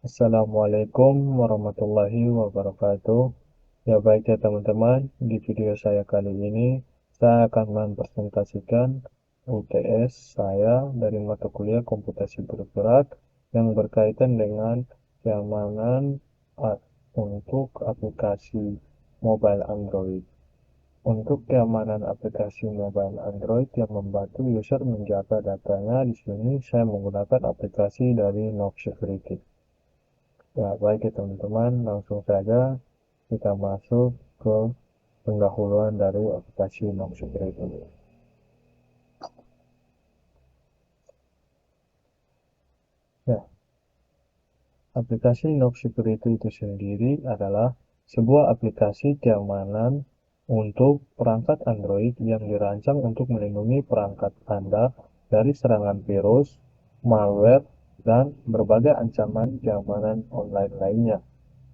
Assalamualaikum warahmatullahi wabarakatuh. Ya baik ya teman-teman, di video saya kali ini saya akan mempresentasikan UTS saya dari mata kuliah komputasi bergerak yang berkaitan dengan keamanan untuk aplikasi mobile Android. Untuk keamanan aplikasi mobile Android yang membantu user menjaga datanya, di sini saya menggunakan aplikasi dari Knox Security. Ya, baik ya teman-teman, langsung saja kita masuk ke pendahuluan dari aplikasi Knox Security. Ya, aplikasi Knox Security itu sendiri adalah sebuah aplikasi keamanan untuk perangkat Android yang dirancang untuk melindungi perangkat Anda dari serangan virus, malware, dan berbagai ancaman keamanan online lainnya.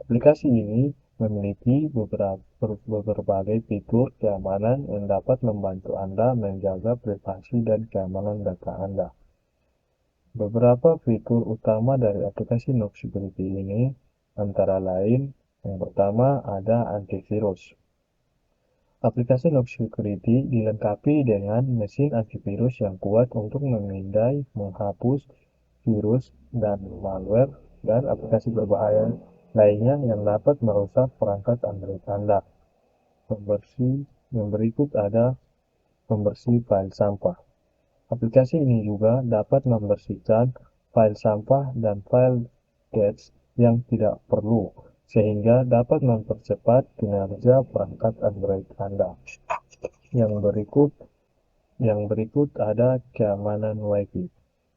Aplikasi ini memiliki berbagai fitur keamanan yang dapat membantu Anda menjaga privasi dan keamanan data Anda. Beberapa fitur utama dari aplikasi Knox Security ini antara lain, yang pertama ada antivirus. Aplikasi Knox Security dilengkapi dengan mesin antivirus yang kuat untuk memindai, menghapus virus dan malware dan aplikasi berbahaya lainnya yang dapat merusak perangkat Android Anda. Yang berikut ada pembersih file sampah. Aplikasi ini juga dapat membersihkan file sampah dan file cache yang tidak perlu, sehingga dapat mempercepat kinerja perangkat Android Anda. Yang berikut yang berikut ada keamanan Wi-Fi.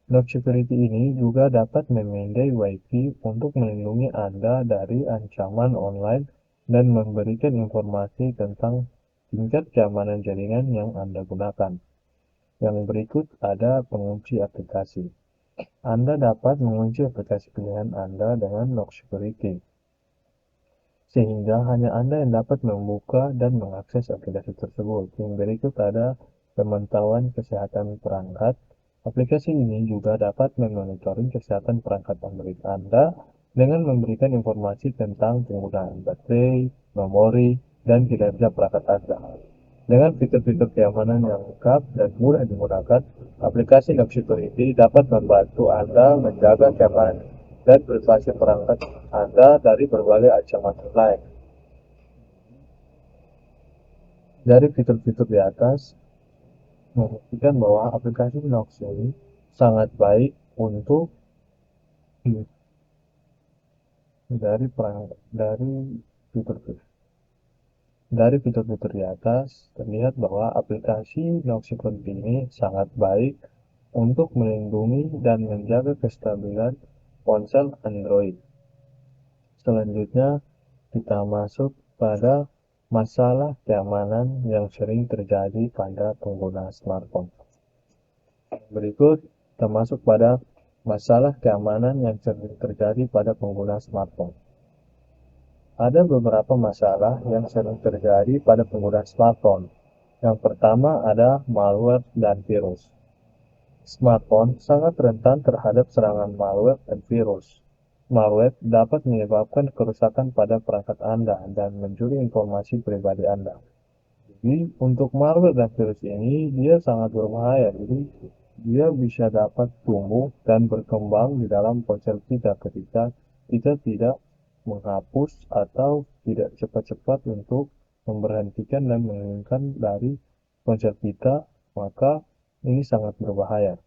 Knox Security ini juga dapat memindai Wi-Fi untuk melindungi Anda dari ancaman online dan memberikan informasi tentang tingkat keamanan jaringan yang Anda gunakan. Yang berikut ada pengunci aplikasi. Anda dapat mengunci aplikasi pilihan Anda dengan Knox Security, sehingga hanya Anda yang dapat membuka dan mengakses aplikasi tersebut. Yang berikut ada pemantauan kesehatan perangkat. Aplikasi ini juga dapat memonitoring kesehatan perangkat Android Anda dengan memberikan informasi tentang penggunaan baterai, memori, dan kinerja perangkat Anda. Dengan fitur-fitur keamanan yang lengkap dan mudah digunakan, aplikasi Knox Security dapat membantu Anda menjaga keamanan dan privasi perangkat Anda dari berbagai ancaman online. Dari fitur-fitur di atas, membuktikan bahwa aplikasi Knox ini sangat baik untuk dari fitur-fitur fitur-fitur di atas terlihat bahwa aplikasi Knox Security ini sangat baik untuk melindungi dan menjaga kestabilan ponsel Android. Selanjutnya, kita masuk pada masalah keamanan yang sering terjadi pada pengguna smartphone. Berikut, kita masuk pada masalah keamanan yang sering terjadi pada pengguna smartphone. Ada beberapa masalah yang sering terjadi pada pengguna smartphone. Yang pertama ada malware dan virus. Smartphone sangat rentan terhadap serangan malware dan virus. Malware dapat menyebabkan kerusakan pada perangkat Anda dan mencuri informasi pribadi Anda. Jadi, untuk malware dan virus ini, dia sangat berbahaya. Jadi, dia bisa dapat tumbuh dan berkembang di dalam ponsel kita ketika kita tidak menghapus atau tidak cepat-cepat untuk memberhentikan dan menghilangkan dari ponsel kita, maka ini sangat berbahaya.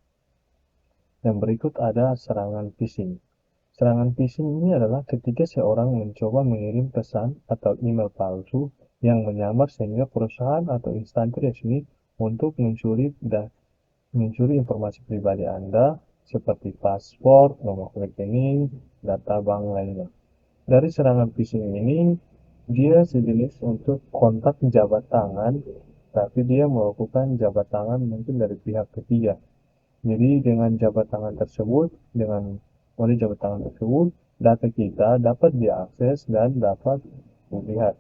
Yang berikut ada serangan phishing. Serangan phishing ini adalah ketika seorang mencoba mengirim pesan atau email palsu yang menyamar sehingga perusahaan atau instansi resmi untuk mencuri informasi pribadi Anda seperti paspor, nomor rekening, data bank lainnya. Dari serangan phishing ini, dia sejenis untuk kontak jabat tangan, tapi dia melakukan jabat tangan mungkin dari pihak ketiga. Jadi dengan jabat tangan tersebut, melalui jabat tangan tersebut, data kita dapat diakses dan dapat dilihat.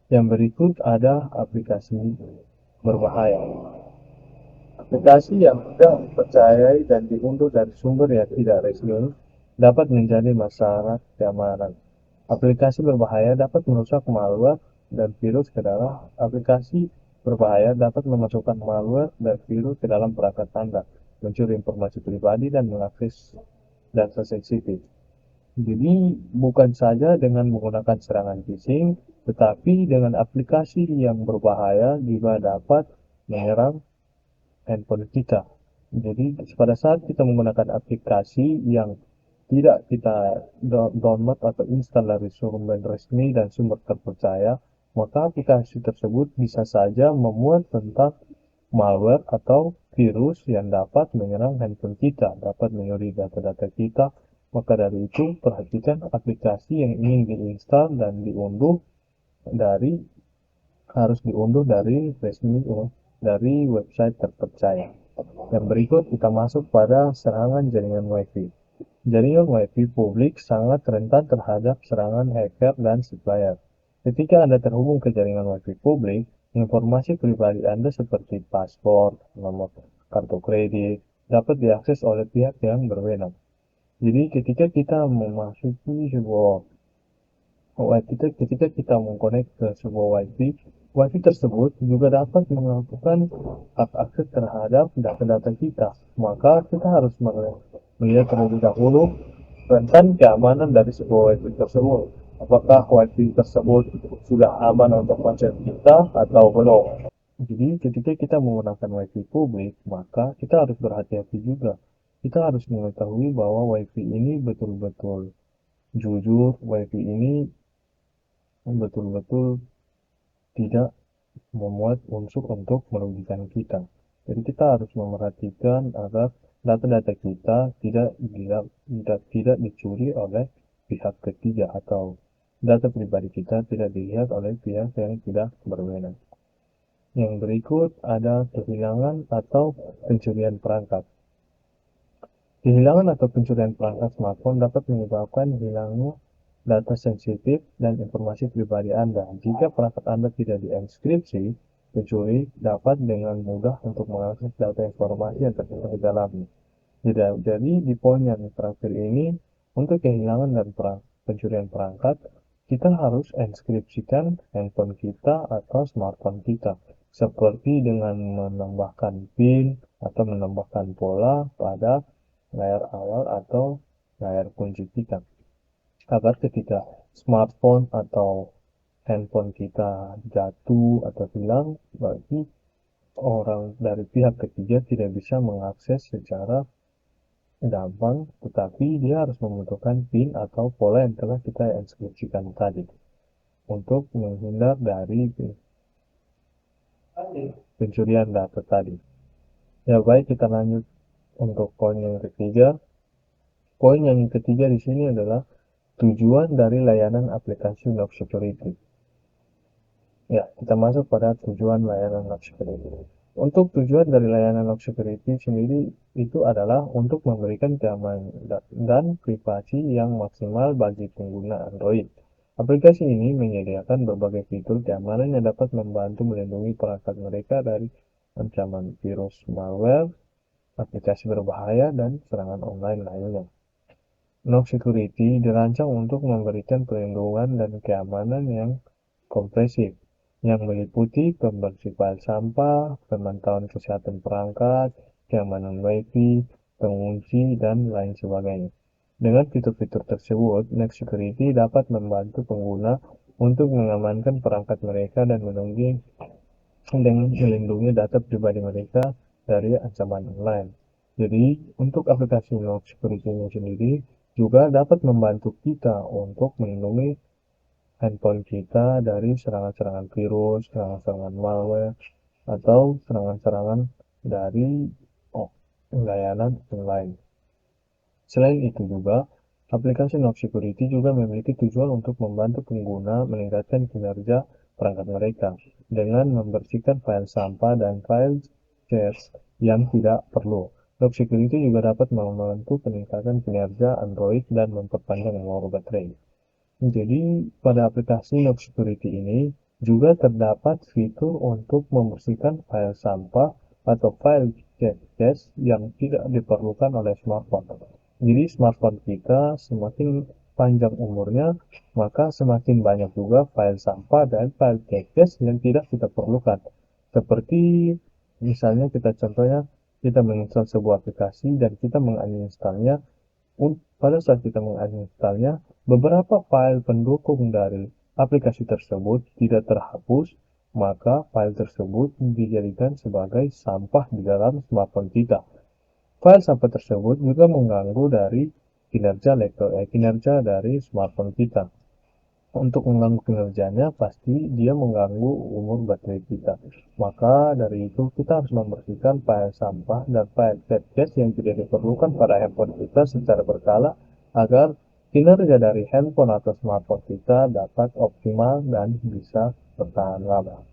Yang berikut ada aplikasi berbahaya. Aplikasi yang mudah dipercayai dan diunduh dari sumber yang tidak resmi dapat menjadi masalah keamanan. Aplikasi berbahaya dapat merusak malware dan virus ke dalam aplikasi berbahaya dapat memasukkan malware dan virus ke dalam perangkat Anda, mencuri informasi pribadi dan mengakses data sensitif. Jadi bukan saja dengan menggunakan serangan phishing, tetapi dengan aplikasi yang berbahaya juga dapat menyerang handphone kita. Jadi pada saat kita menggunakan aplikasi yang tidak kita download atau install dari sumber resmi dan sumber terpercaya, maka aplikasi tersebut bisa saja memuat tentang malware atau virus yang dapat menyerang handphone kita, dapat mencuri data-data kita. Maka dari itu, perhatikan aplikasi yang ingin diinstal dan diunduh dari harus diunduh dari resmi dari website terpercaya. Yang berikut kita masuk pada serangan jaringan WiFi. Jaringan WiFi publik sangat rentan terhadap serangan hacker dan supplier. Ketika Anda terhubung ke jaringan WiFi publik, informasi pribadi Anda seperti paspor, nomor kartu kredit, dapat diakses oleh pihak yang berwenang. Jadi ketika kita mengkonek ke sebuah WiFi, WiFi tersebut juga dapat melakukan hak akses terhadap data-data kita. Maka kita harus melihat terlebih dahulu rentan keamanan dari sebuah WiFi tersebut. Apakah WiFi tersebut sudah aman untuk ponsel kita atau belum? Jadi ketika kita menggunakan WiFi publik, maka kita harus berhati-hati juga. Kita harus mengetahui bahwa WiFi ini betul-betul jujur, WiFi ini betul-betul tidak memuat unsur untuk merugikan kita. Jadi kita harus memerhatikan agar data-data kita tidak dicuri oleh pihak ketiga atau data pribadi kita tidak dilihat oleh pihak yang tidak berwenang. Yang berikut ada kehilangan atau pencurian perangkat. Kehilangan atau pencurian perangkat smartphone dapat menyebabkan hilangnya data sensitif dan informasi pribadi Anda. Jika perangkat Anda tidak dienkripsi, pencuri dapat dengan mudah untuk mengakses data informasi yang tersimpan di dalamnya. Jadi di poin yang terakhir ini, untuk kehilangan dan pencurian perangkat, kita harus enskripsikan handphone kita atau smartphone kita, seperti dengan menambahkan PIN atau menambahkan pola pada layar awal atau layar kunci kita, agar ketika smartphone atau handphone kita jatuh atau hilang, bagi orang dari pihak ketiga tidak bisa mengakses secara gampang, tetapi dia harus membutuhkan PIN atau pola yang telah kita inskripsikan tadi untuk menghindar dari pencurian data tadi. Ya baik, kita lanjut untuk poin yang ketiga. Poin yang ketiga di sini adalah tujuan dari layanan aplikasi Log Security. Ya, kita masuk pada tujuan layanan Log Security. Untuk tujuan dari layanan Log Security sendiri itu adalah untuk memberikan keamanan dan privasi yang maksimal bagi pengguna Android. Aplikasi ini menyediakan berbagai fitur keamanan yang dapat membantu melindungi perangkat mereka dari ancaman virus, malware, aplikasi berbahaya, dan serangan online lainnya. Log Security dirancang untuk memberikan perlindungan dan keamanan yang komprehensif, yang meliputi pembersih file sampah, pemantauan kesehatan perangkat, keamanan WiFi, pengunci, dan lain sebagainya. Dengan fitur-fitur tersebut, Log Security dapat membantu pengguna untuk mengamankan perangkat mereka dan melindungi data pribadi mereka dari ancaman online. Jadi, untuk aplikasi Log Security ini sendiri juga dapat membantu kita untuk melindungi handphone kita dari serangan-serangan virus, serangan-serangan malware, atau serangan-serangan dari layanan online. Selain itu juga, aplikasi Log Security juga memiliki tujuan untuk membantu pengguna meningkatkan kinerja perangkat mereka dengan membersihkan file sampah dan file cache yang tidak perlu. Log Security juga dapat membantu peningkatan kinerja Android dan memperpanjang umur baterai. Jadi pada aplikasi Log Security ini juga terdapat fitur untuk membersihkan file sampah atau file cache yang tidak diperlukan oleh smartphone. Jadi smartphone kita semakin panjang umurnya, maka semakin banyak juga file sampah dan file cache yang tidak kita perlukan. Seperti misalnya contohnya kita menginstal sebuah aplikasi dan kita menginstalnya. Pada saat kita menginstalnya, beberapa file pendukung dari aplikasi tersebut tidak terhapus, maka file tersebut dijadikan sebagai sampah di dalam smartphone kita. File sampah tersebut juga mengganggu dari kinerja dari smartphone kita. Untuk mengganggu kinerjanya, pasti dia mengganggu umur baterai kita. Maka dari itu, kita harus membersihkan file sampah dan file cache yang tidak diperlukan pada handphone kita secara berkala agar kinerja dari handphone atau smartphone kita dapat optimal dan bisa bertahan lama.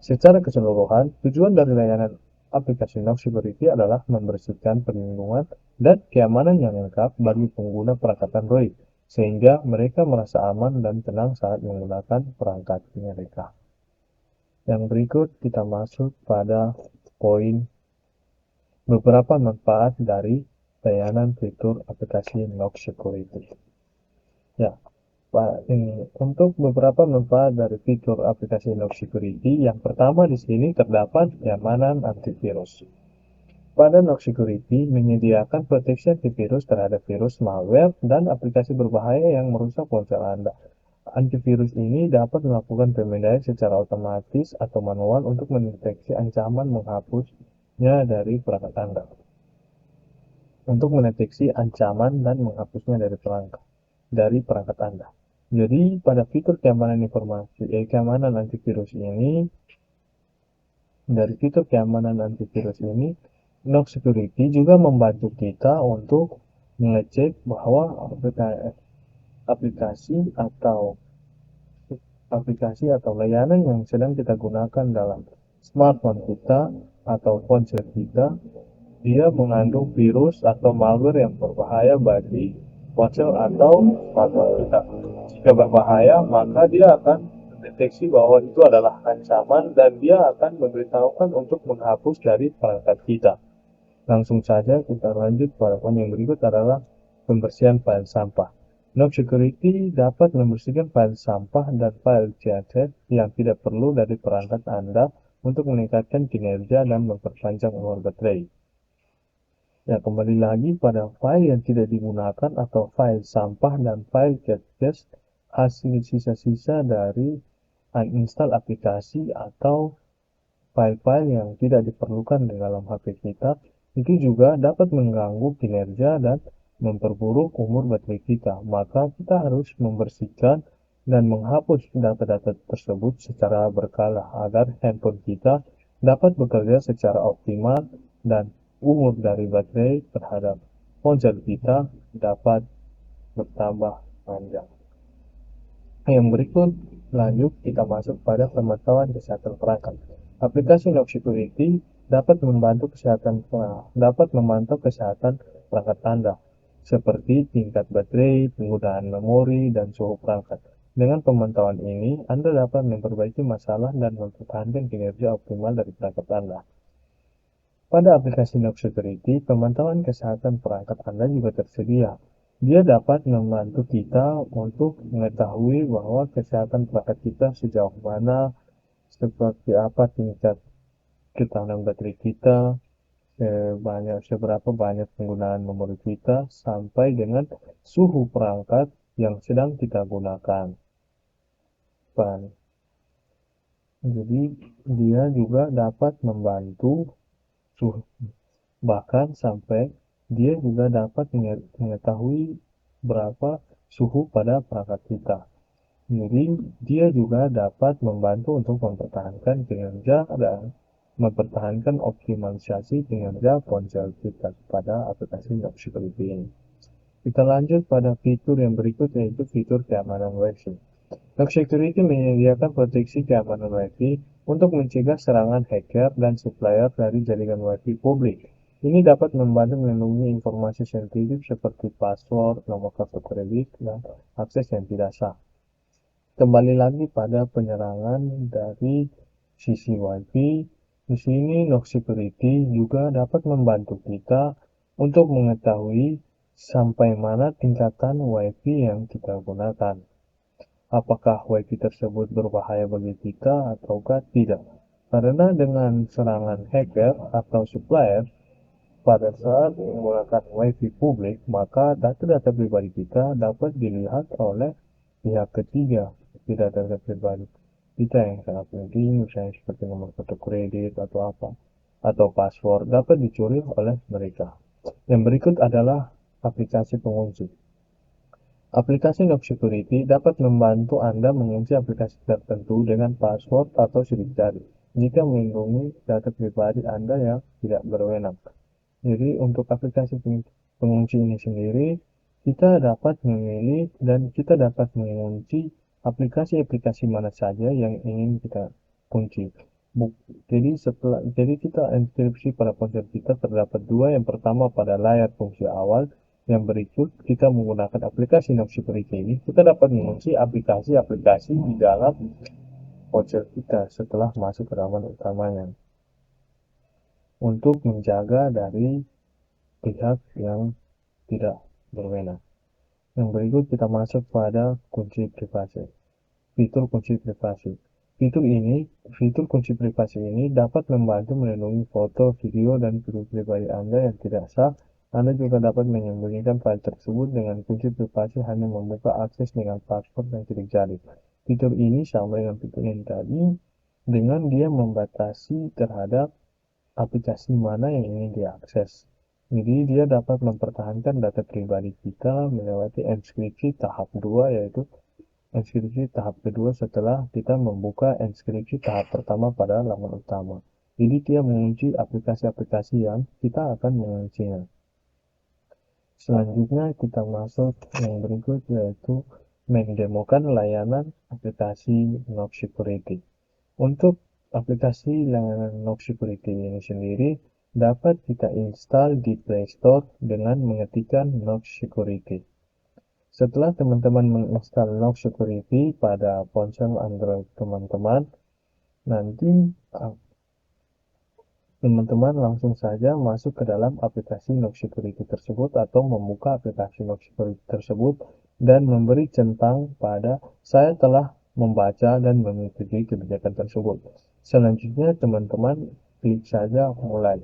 Secara keseluruhan, tujuan dari layanan aplikasi Knox Security adalah membersihkan perlindungan dan keamanan yang lengkap bagi pengguna perangkat Android, sehingga mereka merasa aman dan tenang saat menggunakan perangkat mereka. Yang berikut kita masuk pada poin beberapa manfaat dari layanan fitur aplikasi Knox Security. Ya, untuk beberapa manfaat dari fitur aplikasi Knox Security, yang pertama di sini terdapat keamanan antivirus. Pada Knox Security menyediakan proteksi antivirus terhadap virus, malware, dan aplikasi berbahaya yang merusak ponsel Anda. Antivirus ini dapat melakukan pemindaian secara otomatis atau manual untuk mendeteksi ancaman menghapusnya dari perangkat Anda. Untuk mendeteksi ancaman dan menghapusnya dari perangkat Anda. Jadi pada fitur keamanan keamanan antivirus ini, Knox Security juga membantu kita untuk mengecek bahwa aplikasi atau layanan yang sedang kita gunakan dalam smartphone kita atau ponsel kita, dia mengandung virus atau malware yang berbahaya bagi ponsel atau smartphone kita. Jika berbahaya, maka dia akan mendeteksi bahwa itu adalah ancaman dan dia akan memberitahukan untuk menghapus dari perangkat kita. Langsung saja kita lanjut pada poin yang berikut adalah pembersihan file sampah. Knox Security dapat membersihkan file sampah dan file cache yang tidak perlu dari perangkat Anda untuk meningkatkan kinerja dan memperpanjang umur baterai. Ya, kembali lagi pada file yang tidak digunakan atau file sampah dan file cache, hasil sisa-sisa dari uninstall aplikasi atau file-file yang tidak diperlukan di dalam HP kita, itu juga dapat mengganggu kinerja dan memperburuk umur baterai kita. Maka kita harus membersihkan dan menghapus data-data tersebut secara berkala agar handphone kita dapat bekerja secara optimal dan umur dari baterai terhadap ponsel kita dapat bertambah panjang. Yang berikut, lanjut kita masuk pada pemantauan kesehatan perangkat. Aplikasi Knox Security dapat memantau kesehatan perangkat Anda, seperti tingkat baterai, penggunaan memori, dan suhu perangkat. Dengan pemantauan ini, Anda dapat memperbaiki masalah dan mempertahankan kinerja optimal dari perangkat Anda. Pada aplikasi Knox Security, pemantauan kesehatan perangkat Anda juga tersedia. Dia dapat membantu kita untuk mengetahui bahwa kesehatan perangkat kita sejauh mana, seperti apa tingkat ketahanan baterai kita, seberapa banyak penggunaan memori kita, sampai dengan suhu perangkat yang sedang kita gunakan. Jadi dia juga dapat membantu suhu, bahkan sampai dia juga dapat mengetahui berapa suhu pada perangkat kita. Jadi dia juga dapat membantu untuk mempertahankan kinerja dan mempertahankan optimalisasi kinerja ponsel kita pada aplikasi Knox Security ini. Kita lanjut pada fitur yang berikut, yaitu fitur keamanan Wi-Fi. Knox Security menyediakan proteksi keamanan Wi-Fi untuk mencegah serangan hacker dan supplier dari jaringan Wi-Fi publik. Ini dapat membantu melindungi informasi sensitif seperti password, nomor kartu kredit, dan akses yang tidak sah. Kembali lagi pada penyerangan dari sisi Wi-Fi, di sini Knox Security juga dapat membantu kita untuk mengetahui sampai mana tingkatan WiFi yang kita gunakan. Apakah WiFi tersebut berbahaya bagi kita ataukah tidak? Karena dengan serangan hacker atau supplier, pada saat menggunakan WiFi publik, maka data-data pribadi kita dapat dilihat oleh pihak ketiga, tidak data pribadi kita yang sangat penting, misalnya seperti nomor kartu kredit atau apa, atau password dapat dicuri oleh mereka. Yang berikut adalah aplikasi pengunci. Aplikasi Knox Security dapat membantu Anda mengunci aplikasi tertentu dengan password atau sidik jari jika melindungi data pribadi Anda yang tidak berwenang. Jadi untuk aplikasi pengunci ini sendiri, kita dapat memilih dan kita dapat mengunci aplikasi-aplikasi mana saja yang ingin kita kunci. Jadi kita enkripsi pada ponsel kita terdapat dua. Yang pertama pada layar fungsi awal, yang berikut kita menggunakan aplikasi Knox Security ini, kita dapat mengunci aplikasi-aplikasi di dalam ponsel kita setelah masuk ke halaman utamanya untuk menjaga dari pihak yang tidak berwenang. Yang berikut kita masuk pada kunci privasi. Fitur kunci privasi. Fitur kunci privasi ini dapat membantu melindungi foto, video, dan video pribadi Anda yang tidak sah. Anda juga dapat menyembunyikan file tersebut dengan kunci privasi hanya membuka akses dengan password dan sidik jari. Fitur ini sama dengan fitur yang tadi, dengan dia membatasi terhadap aplikasi mana yang ingin diakses. Jadi dia dapat mempertahankan data pribadi kita melewati enkripsi tahap 2, yaitu enkripsi tahap kedua setelah kita membuka enkripsi tahap pertama pada laman utama. Jadi dia mengunci aplikasi-aplikasi yang kita akan menguncinya. Selanjutnya kita masuk yang berikut, yaitu mendemokan layanan aplikasi Knox Security. Untuk aplikasi layanan Knox Security ini sendiri dapat kita install di Play Store dengan mengetikkan Knox Security. Setelah teman-teman menginstal Knox Security pada ponsel Android teman-teman, nanti teman-teman langsung saja masuk ke dalam aplikasi Knox Security tersebut atau membuka aplikasi Knox Security tersebut dan memberi centang pada saya telah membaca dan menyetujui kebijakan tersebut. Selanjutnya teman-teman klik saja mulai.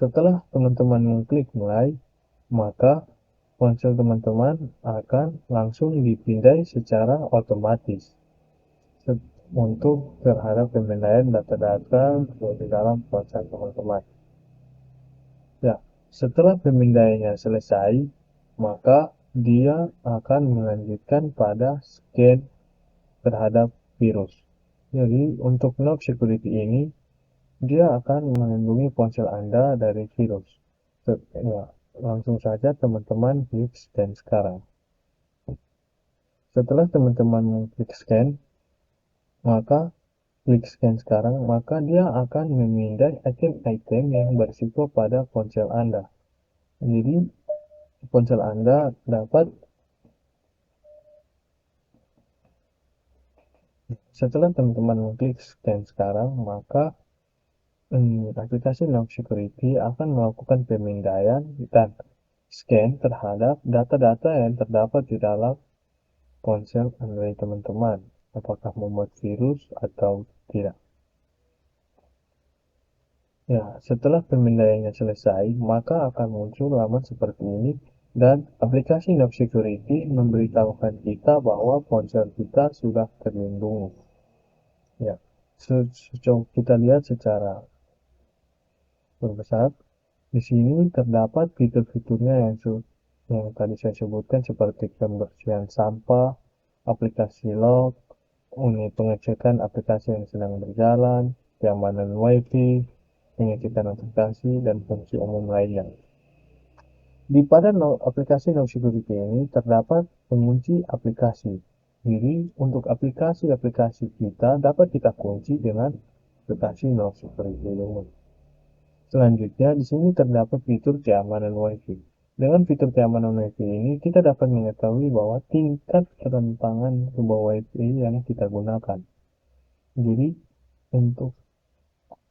Setelah teman-teman mengklik mulai, maka ponsel teman-teman akan langsung dipindai secara otomatis untuk terhadap pemindaian data-data di dalam ponsel teman-teman. Ya, setelah pemindaiannya selesai, maka dia akan melanjutkan pada scan terhadap virus. Jadi untuk Knox Security ini, dia akan melindungi ponsel Anda dari virus. Ya, langsung saja teman-teman klik scan sekarang. Setelah teman-teman klik scan, maka klik scan sekarang, maka dia akan memindai item-item yang berisiko pada ponsel Anda. Jadi ponsel Anda dapat, setelah teman-teman mengklik scan sekarang, maka aplikasi Knox Security akan melakukan pemindaian dan scan terhadap data-data yang terdapat di dalam ponsel Android teman-teman, apakah membuat virus atau tidak. Ya, setelah pemindaiannya selesai, maka akan muncul laman seperti ini dan aplikasi Knox Security memberitahukan kita bahwa ponsel kita sudah terlindungi. Ya, kita lihat secara berbesar. Di sini terdapat fitur-fiturnya yang tadi saya sebutkan seperti pembersihan sampah, aplikasi log, unit pengecekan aplikasi yang sedang berjalan, keamanan WiFi, pengecekan aplikasi, dan fungsi umum lainnya. Pada aplikasi Knox Security ini terdapat pengunci aplikasi. Jadi untuk aplikasi-aplikasi kita dapat kita kunci dengan aplikasi Knox Security ini. Selanjutnya di sini terdapat fitur keamanan WiFi. Dengan fitur keamanan WiFi ini kita dapat mengetahui bahwa tingkat kerentangan sebuah WiFi yang kita gunakan. Jadi untuk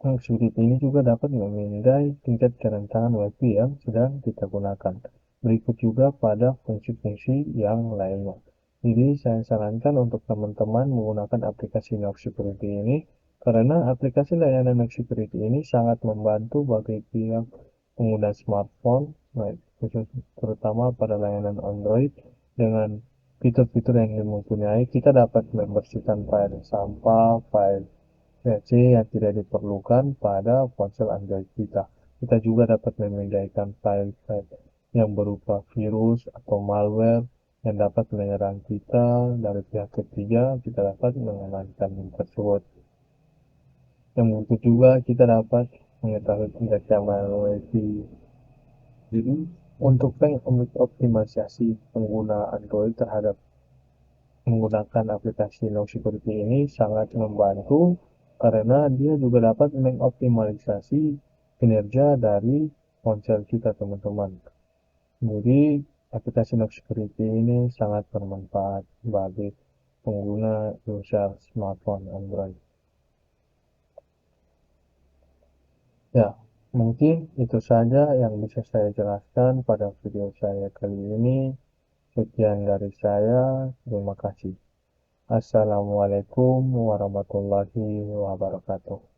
Sudut ini juga dapat memindai tingkat kerentanan WiFi yang sedang kita gunakan. Berikut juga pada fungsi-fungsi yang lainnya. Jadi saya sarankan untuk teman-teman menggunakan aplikasi Knox Security ini karena aplikasi layanan Knox Security ini sangat membantu bagi pihak pengguna smartphone, terutama pada layanan Android dengan fitur-fitur yang mempunyai. Kita dapat membersihkan file sampah, file PC yang tidak diperlukan pada ponsel Android kita. Kita juga dapat memindahkan file-file yang berupa virus atau malware yang dapat menyerang kita dari pihak ketiga. Kita dapat mengamankan tersebut. Yang begitu juga kita dapat mengetahui tingkat keamanan WiFi. Jadi untuk optimalisasi pengguna Android terhadap menggunakan aplikasi Knox Security ini sangat membantu karena dia juga dapat mengoptimalisasi kinerja dari ponsel kita, teman-teman. Jadi aplikasi Knox Security ini sangat bermanfaat bagi pengguna user smartphone Android. Ya, mungkin itu saja yang bisa saya jelaskan pada video saya kali ini. Sekian dari saya, terima kasih. Assalamualaikum warahmatullahi wabarakatuh.